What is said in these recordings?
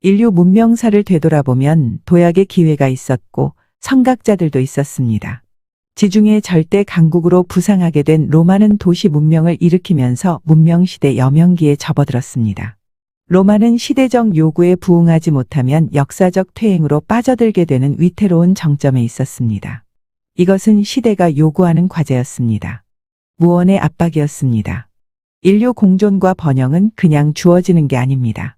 인류 문명사를 되돌아보면 도약의 기회가 있었고 선각자들도 있었습니다. 지중해 절대 강국으로 부상하게 된 로마는 도시 문명을 일으키면서 문명시대 여명기에 접어들었습니다. 로마는 시대적 요구에 부응하지 못하면 역사적 퇴행으로 빠져들게 되는 위태로운 정점에 있었습니다. 이것은 시대가 요구하는 과제였습니다. 무언의 압박이었습니다. 인류 공존과 번영은 그냥 주어지는 게 아닙니다.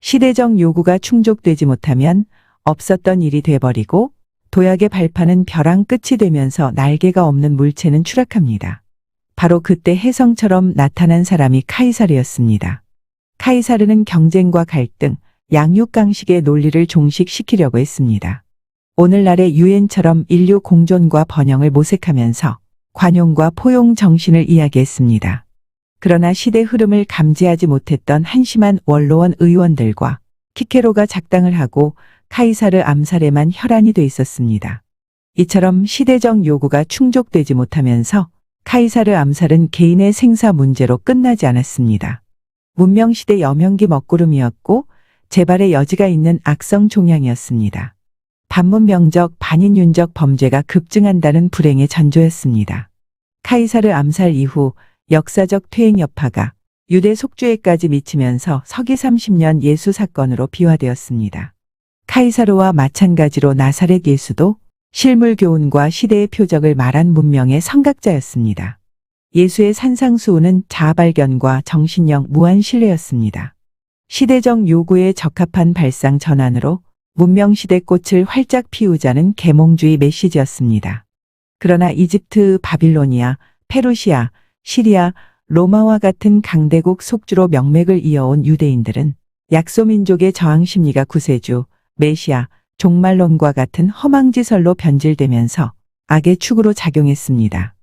시대적 요구가 충족되지 못하면 없었던 일이 돼버리고 도약의 발판은 벼랑 끝이 되면서 날개가 없는 물체는 추락합니다. 바로 그때 혜성처럼 나타난 사람이 카이사르였습니다. 카이사르는 경쟁과 갈등, 양육강식의 논리를 종식시키려고 했습니다. 오늘날의 유엔처럼 인류 공존과 번영을 모색하면서 관용과 포용 정신을 이야기했습니다. 그러나 시대 흐름을 감지하지 못했던 한심한 원로원 의원들과 키케로가 작당을 하고 카이사르 암살에만 혈안이 돼 있었습니다. 이처럼 시대적 요구가 충족되지 못하면서 카이사르 암살은 개인의 생사 문제로 끝나지 않았습니다. 문명시대 여명기 먹구름이었고 재발의 여지가 있는 악성 종양이었습니다. 반문명적 반인륜적 범죄가 급증한다는 불행의 전조였습니다. 카이사르 암살 이후 역사적 퇴행 여파가 유대 속주에까지 미치면서 서기 30년 예수 사건으로 비화되었습니다. 카이사르와 마찬가지로 나사렛 예수도 실물 교훈과 시대의 표적을 말한 문명의 선각자였습니다. 예수의 산상수훈은 자아발견과 정신력 무한 신뢰였습니다. 시대적 요구에 적합한 발상 전환으로 문명시대 꽃을 활짝 피우자는 계몽주의 메시지였습니다. 그러나 이집트, 바빌로니아, 페르시아, 시리아, 로마와 같은 강대국 속주로 명맥을 이어온 유대인들은 약소민족의 저항 심리가 구세주, 메시아, 종말론과 같은 허망지설로 변질되면서 악의 축으로 작용했습니다.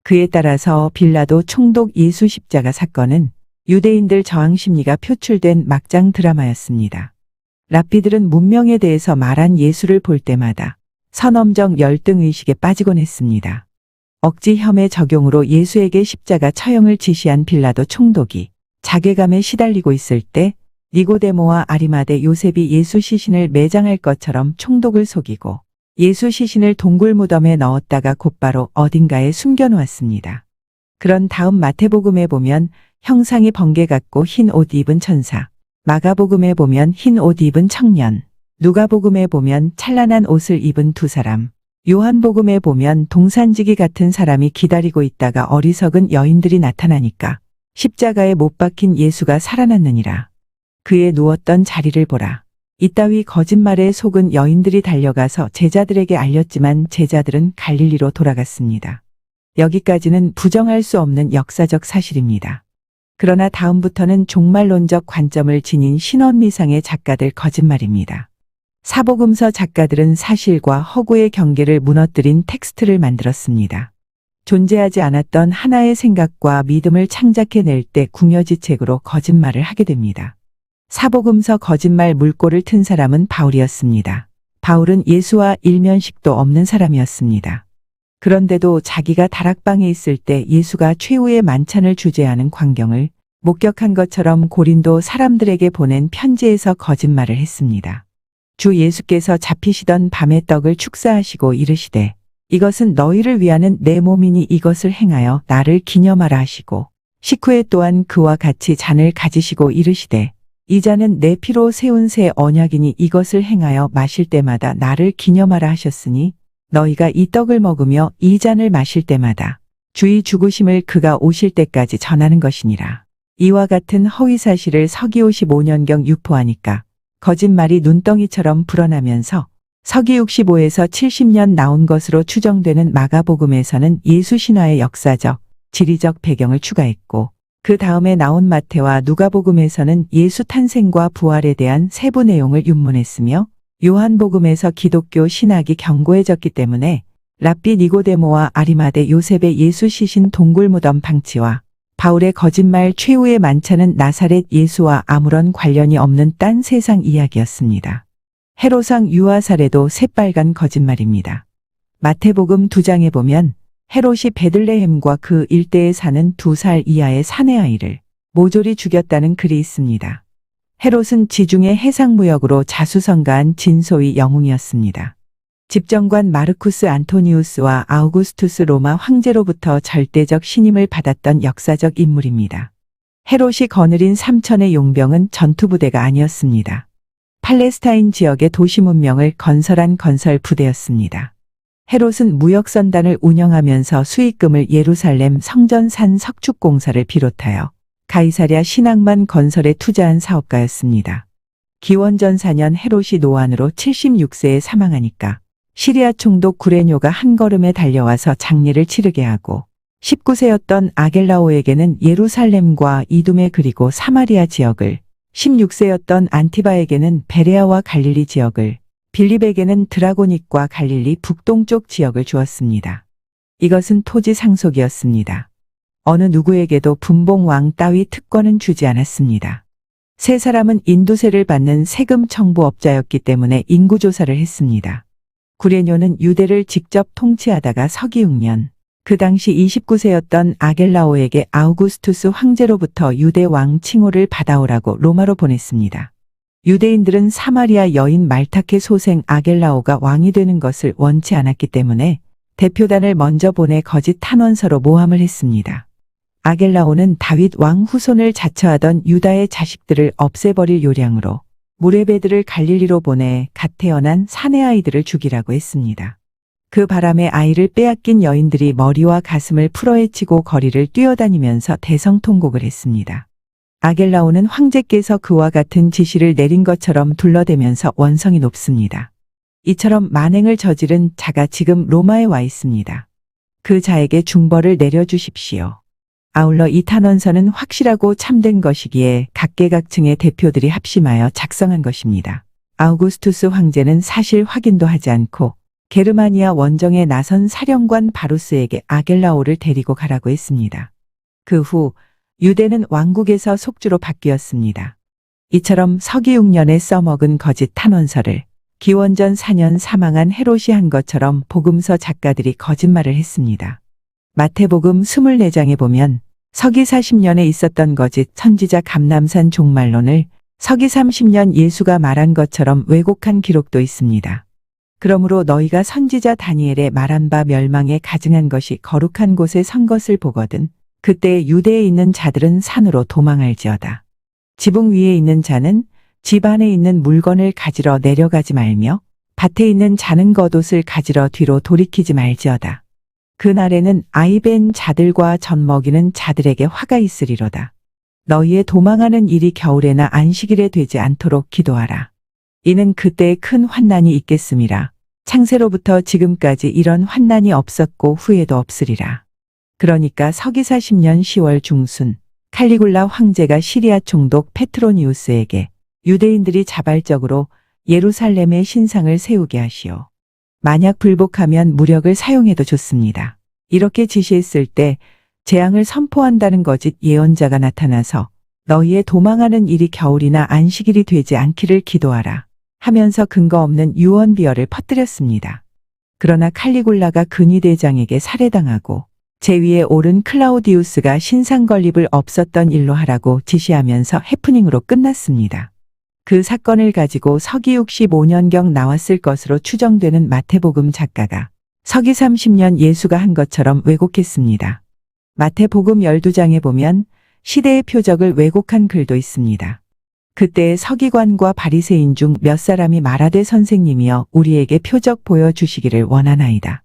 그에 따라서 빌라도 총독 예수 십자가 사건은 유대인들 저항 심리가 표출된 막장 드라마였습니다. 랍비들은 문명에 대해서 말한 예수를 볼 때마다 선엄적 열등의식에 빠지곤 했습니다. 억지 혐의 적용으로 예수에게 십자가 처형을 지시한 빌라도 총독이 자괴감에 시달리고 있을 때 니고데모와 아리마대 요셉이 예수 시신을 매장할 것처럼 총독을 속이고 예수 시신을 동굴 무덤에 넣었다가 곧바로 어딘가에 숨겨놓았습니다. 그런 다음 마태복음에 보면 형상이 번개 같고 흰 옷 입은 천사, 마가복음에 보면 흰 옷 입은 청년, 누가복음에 보면 찬란한 옷을 입은 두 사람, 요한복음에 보면 동산지기 같은 사람이 기다리고 있다가 어리석은 여인들이 나타나니까 십자가에 못 박힌 예수가 살아났느니라. 그의 누웠던 자리를 보라. 이따위 거짓말에 속은 여인들이 달려가서 제자들에게 알렸지만 제자들은 갈릴리로 돌아갔습니다. 여기까지는 부정할 수 없는 역사적 사실입니다. 그러나 다음부터는 종말론적 관점을 지닌 신원미상의 작가들 거짓말입니다. 사복음서 작가들은 사실과 허구의 경계를 무너뜨린 텍스트를 만들었습니다. 존재하지 않았던 하나의 생각과 믿음을 창작해낼 때 궁여지책으로 거짓말을 하게 됩니다. 사복음서 거짓말 물꼬를 튼 사람은 바울이었습니다. 바울은 예수와 일면식도 없는 사람이었습니다. 그런데도 자기가 다락방에 있을 때 예수가 최후의 만찬을 주재하는 광경을 목격한 것처럼 고린도 사람들에게 보낸 편지에서 거짓말을 했습니다. 주 예수께서 잡히시던 밤에 떡을 축사하시고 이르시되 이것은 너희를 위하는 내 몸이니 이것을 행하여 나를 기념하라 하시고 식후에 또한 그와 같이 잔을 가지시고 이르시되 이 잔은 내 피로 세운 새 언약이니 이것을 행하여 마실 때마다 나를 기념하라 하셨으니 너희가 이 떡을 먹으며 이 잔을 마실 때마다 주의 죽으심을 그가 오실 때까지 전하는 것이니라. 이와 같은 허위사실을 서기 55년경 유포하니까 거짓말이 눈덩이처럼 불어나면서 서기 65에서 70년 나온 것으로 추정되는 마가복음에서는 예수 신화의 역사적, 지리적 배경을 추가했고 그 다음에 나온 마태와 누가복음에서는 예수 탄생과 부활에 대한 세부 내용을 윤문했으며 요한복음에서 기독교 신학이 견고해졌기 때문에 랍비 니고데모와 아리마대 요셉의 예수 시신 동굴무덤 방치와 바울의 거짓말 최후의 만찬은 나사렛 예수와 아무런 관련이 없는 딴 세상 이야기였습니다. 헤롯왕 유아 사례도 새빨간 거짓말입니다. 마태복음 2장에 보면 헤롯이 베들레헴과 그 일대에 사는 2살 이하의 사내아이를 모조리 죽였다는 글이 있습니다. 헤롯은 지중해 해상무역으로 자수성가한 진소의 영웅이었습니다. 집정관 마르쿠스 안토니우스와 아우구스투스 로마 황제로부터 절대적 신임을 받았던 역사적 인물입니다. 헤롯이 거느린 3천의 용병은 전투부대가 아니었습니다. 팔레스타인 지역의 도시 문명을 건설한 건설 부대였습니다. 헤롯은 무역선단을 운영하면서 수익금을 예루살렘 성전산 석축공사를 비롯하여 가이사랴 신앙만 건설에 투자한 사업가였습니다. 기원전 4년 헤롯이 노안으로 76세에 사망하니까 시리아 총독 구레뇨가 한 걸음에 달려와서 장례를 치르게 하고 19세였던 아겔라오에게는 예루살렘과 이두메 그리고 사마리아 지역을, 16세였던 안티바에게는 베레아와 갈릴리 지역을, 빌립에게는 드라고닉과 갈릴리 북동쪽 지역을 주었습니다. 이것은 토지 상속이었습니다. 어느 누구에게도 분봉왕 따위 특권은 주지 않았습니다. 세 사람은 인두세를 받는 세금 청부업자였기 때문에 인구조사를 했습니다. 구레뇨는 유대를 직접 통치하다가 서기 6년, 그 당시 29세였던 아겔라오에게 아우구스투스 황제로부터 유대 왕 칭호를 받아오라고 로마로 보냈습니다. 유대인들은 사마리아 여인 말타케 소생 아겔라오가 왕이 되는 것을 원치 않았기 때문에 대표단을 먼저 보내 거짓 탄원서로 모함을 했습니다. 아겔라오는 다윗 왕 후손을 자처하던 유다의 자식들을 없애버릴 요량으로 무레베들을 갈릴리로 보내 갓 태어난 사내아이들을 죽이라고 했습니다. 그 바람에 아이를 빼앗긴 여인들이 머리와 가슴을 풀어헤치고 거리를 뛰어다니면서 대성통곡을 했습니다. 아겔라오는 황제께서 그와 같은 지시를 내린 것처럼 둘러대면서 원성이 높습니다. 이처럼 만행을 저지른 자가 지금 로마에 와 있습니다. 그 자에게 중벌을 내려주십시오. 아울러 이 탄원서는 확실하고 참된 것이기에 각계각층의 대표들이 합심하여 작성한 것입니다. 아우구스투스 황제는 사실 확인도 하지 않고 게르마니아 원정에 나선 사령관 바루스에게 아겔라오를 데리고 가라고 했습니다. 그 후 유대는 왕국에서 속주로 바뀌었습니다. 이처럼 서기 6년에 써먹은 거짓 탄원서를 기원전 4년 사망한 헤롯이 한 것처럼 복음서 작가들이 거짓말을 했습니다. 마태복음 24장에 보면 서기 40년에 있었던 거짓 선지자 감람산 종말론을 서기 30년 예수가 말한 것처럼 왜곡한 기록도 있습니다. 그러므로 너희가 선지자 다니엘의 말한 바 멸망에 가증한 것이 거룩한 곳에 선 것을 보거든 그때 유대에 있는 자들은 산으로 도망할지어다. 지붕 위에 있는 자는 집 안에 있는 물건을 가지러 내려가지 말며 밭에 있는 자는 겉옷을 가지러 뒤로 돌이키지 말지어다. 그날에는 아이 벤 자들과 젖 먹이는 자들에게 화가 있으리로다. 너희의 도망하는 일이 겨울에나 안식일에 되지 않도록 기도하라. 이는 그때에 큰 환난이 있겠음이라. 창세로부터 지금까지 이런 환난이 없었고 후에도 없으리라. 그러니까 서기 40년 10월 중순 칼리굴라 황제가 시리아 총독 페트로니우스에게 유대인들이 자발적으로 예루살렘에 신상을 세우게 하시오. 만약 불복하면 무력을 사용해도 좋습니다. 이렇게 지시했을 때 재앙을 선포한다는 거짓 예언자가 나타나서 너희의 도망하는 일이 겨울이나 안식일이 되지 않기를 기도하라 하면서 근거 없는 유언비어를 퍼뜨렸습니다. 그러나 칼리굴라가 근위대장에게 살해당하고 제위에 오른 클라우디우스가 신상 건립을 없었던 일로 하라고 지시하면서 해프닝으로 끝났습니다. 그 사건을 가지고 서기 65년경 나왔을 것으로 추정되는 마태복음 작가가 서기 30년 예수가 한 것처럼 왜곡했습니다. 마태복음 12장에 보면 시대의 표적을 왜곡한 글도 있습니다. 그때의 서기관과 바리새인 중 몇 사람이 말하되 선생님이여 우리에게 표적 보여주시기를 원하나이다.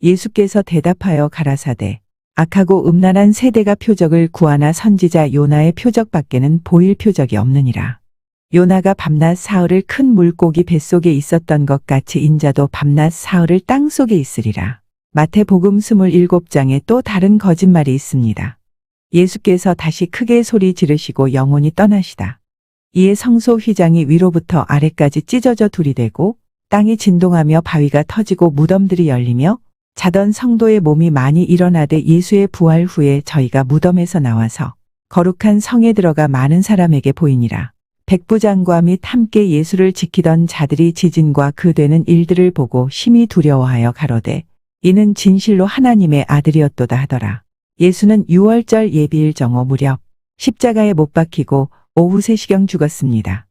예수께서 대답하여 가라사대 악하고 음란한 세대가 표적을 구하나 선지자 요나의 표적밖에는 보일 표적이 없느니라. 요나가 밤낮 사흘을 큰 물고기 뱃속에 있었던 것 같이 인자도 밤낮 사흘을 땅속에 있으리라. 마태복음 27장에 또 다른 거짓말이 있습니다. 예수께서 다시 크게 소리 지르시고 영원히 떠나시다. 이에 성소 휘장이 위로부터 아래까지 찢어져 둘이 되고 땅이 진동하며 바위가 터지고 무덤들이 열리며 자던 성도의 몸이 많이 일어나되 예수의 부활 후에 저희가 무덤에서 나와서 거룩한 성에 들어가 많은 사람에게 보이니라. 백부장과 및 함께 예수를 지키던 자들이 지진과 그 되는 일들을 보고 심히 두려워하여 가로되 이는 진실로 하나님의 아들이었도다 하더라. 예수는 6월절 예비일 정오 무렵 십자가에 못 박히고 오후 3시경 죽었습니다.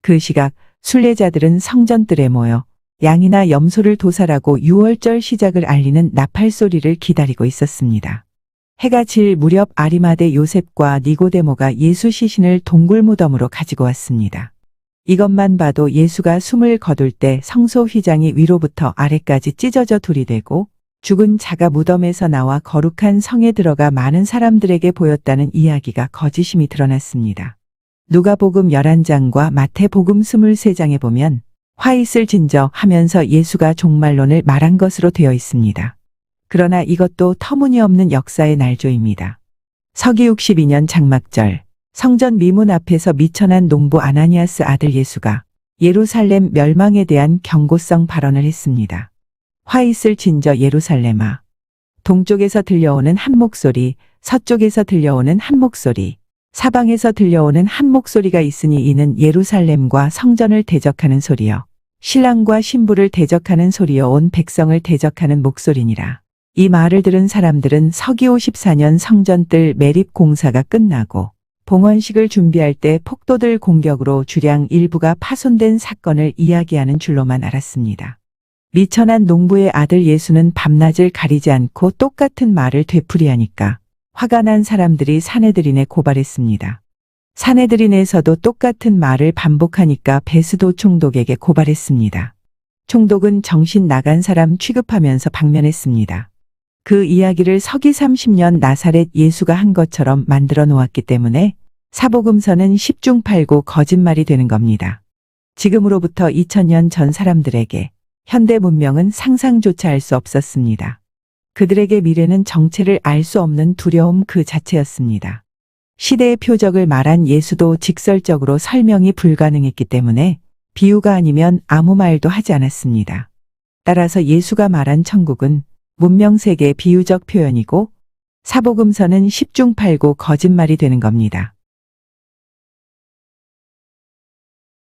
그 시각 순례자들은 성전뜰에 모여 양이나 염소를 도살하고 6월절 시작을 알리는 나팔 소리를 기다리고 있었습니다. 해가 질 무렵 아리마대 요셉과 니고데모가 예수 시신을 동굴 무덤으로 가지고 왔습니다. 이것만 봐도 예수가 숨을 거둘 때 성소 휘장이 위로부터 아래까지 찢어져 둘이 되고 죽은 자가 무덤에서 나와 거룩한 성에 들어가 많은 사람들에게 보였다는 이야기가 거짓임이 드러났습니다. 누가복음 11장과 마태복음 23장에 보면 화 있을 진저 하면서 예수가 종말론을 말한 것으로 되어 있습니다. 그러나 이것도 터무니없는 역사의 날조입니다. 서기 62년 장막절 성전 미문 앞에서 미천한 농부 아나니아스 아들 예수가 예루살렘 멸망에 대한 경고성 발언을 했습니다. 화 있을 진저 예루살렘아. 동쪽에서 들려오는 한 목소리, 서쪽에서 들려오는 한 목소리, 사방에서 들려오는 한 목소리가 있으니 이는 예루살렘과 성전을 대적하는 소리요. 신랑과 신부를 대적하는 소리요. 온 백성을 대적하는 목소리니라. 이 말을 들은 사람들은 서기 54년 성전뜰 매립 공사가 끝나고 봉헌식을 준비할 때 폭도들 공격으로 주량 일부가 파손된 사건을 이야기하는 줄로만 알았습니다. 미천한 농부의 아들 예수는 밤낮을 가리지 않고 똑같은 말을 되풀이하니까 화가 난 사람들이 산헤드린에 고발했습니다. 산헤드린에서도 똑같은 말을 반복하니까 베스도 총독에게 고발했습니다. 총독은 정신 나간 사람 취급하면서 방면했습니다. 그 이야기를 서기 30년 나사렛 예수가 한 것처럼 만들어 놓았기 때문에 사복음서는 10중 8구 거짓말이 되는 겁니다. 지금으로부터 2000년 전 사람들에게 현대 문명은 상상조차 할 수 없었습니다. 그들에게 미래는 정체를 알 수 없는 두려움 그 자체였습니다. 시대의 표적을 말한 예수도 직설적으로 설명이 불가능했기 때문에 비유가 아니면 아무 말도 하지 않았습니다. 따라서 예수가 말한 천국은 문명세계의 비유적 표현이고 사복음서는 10중 8구 거짓말이 되는 겁니다.